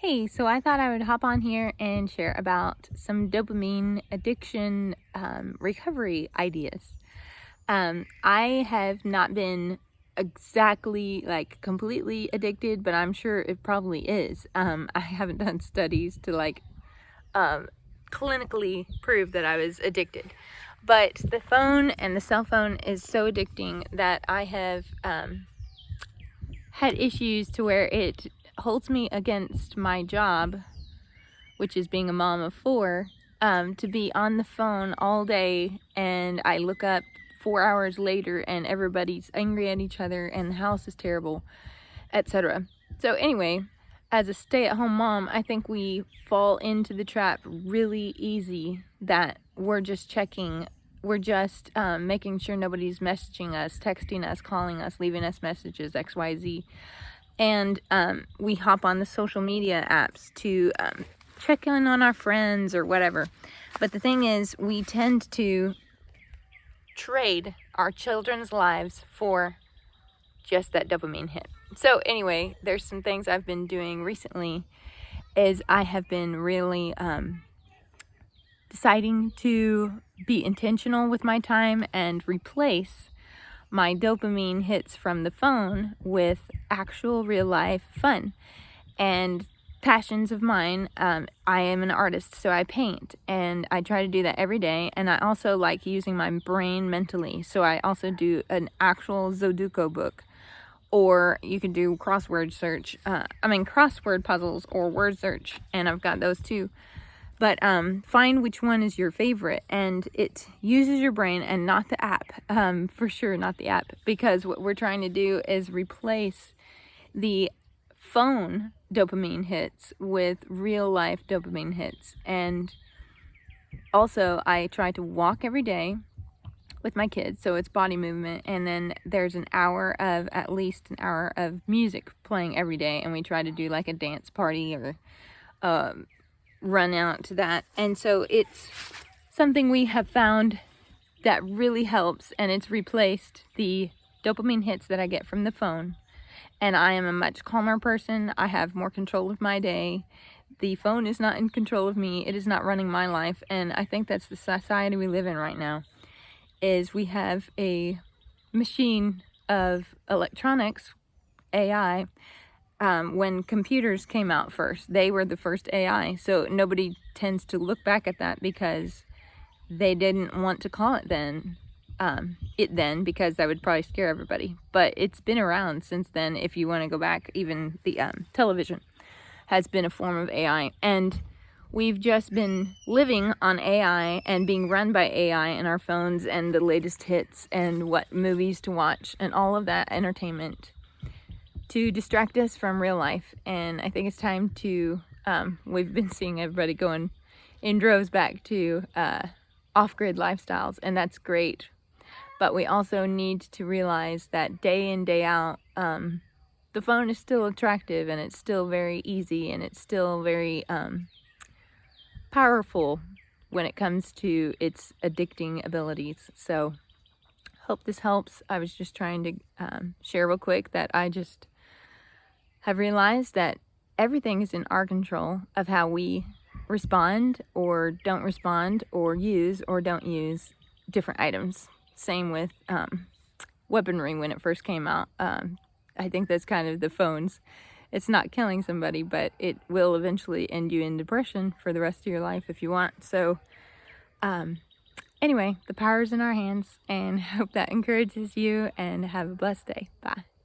Hey, so I thought I would hop on here and share about some dopamine addiction recovery ideas. I have not been exactly like completely addicted, but I'm sure it probably is. I haven't done studies to um, clinically prove that I was addicted. But the phone and the cell phone is so addicting that I have had issues to where it holds me against my job, which is being a mom of four, to be on the phone all day, and I look up 4 hours later and everybody's angry at each other and the house is terrible, etc. So anyway, as a stay-at-home mom, I think we fall into the trap really easy that we're just making sure nobody's messaging us, texting us, calling us, leaving us messages, XYZ. And we hop on the social media apps to check in on our friends or whatever. But the thing is, we tend to trade our children's lives for just that dopamine hit. So anyway, there's some things I've been doing recently is I have been really deciding to be intentional with my time and replace my dopamine hits from the phone with actual real life fun and passions of mine. I am an artist, so I paint, and I try to do that every day. And I also like using my brain mentally, so I also do an actual Sudoku book, or you can do crossword puzzles or word search, and I've got those too. But find which one is your favorite, and it uses your brain and not the app. For sure, not the app, because what we're trying to do is replace the phone dopamine hits with real life dopamine hits. And also, I try to walk every day with my kids, so it's body movement, and then there's at least an hour of music playing every day, and we try to do like a dance party or run out to that. And so it's something we have found that really helps, and it's replaced the dopamine hits that I get from the phone. And I am a much calmer person. I have more control of my day. The phone is not in control of me. It is not running my life. And I think that's the society we live in right now, is we have a machine of electronics, AI. When computers came out first, they were the first AI. So nobody tends to look back at that because they didn't want to call it then, because that would probably scare everybody. But it's been around since then. If you want to go back, even the television has been a form of AI. And we've just been living on AI and being run by AI in our phones and the latest hits and what movies to watch and all of that entertainment to distract us from real life. And I think it's time to, we've been seeing everybody going in droves back to off-grid lifestyles, and that's great. But we also need to realize that day in, day out, the phone is still attractive, and it's still very easy, and it's still very powerful when it comes to its addicting abilities. So hope this helps. I was just trying to share real quick that I just have realized that everything is in our control of how we respond or don't respond or use or don't use different items. Same with weaponry when it first came out. I think that's kind of the phones. It's not killing somebody, but it will eventually end you in depression for the rest of your life if you want. So anyway, the power is in our hands, and hope that encourages you, and have a blessed day. Bye.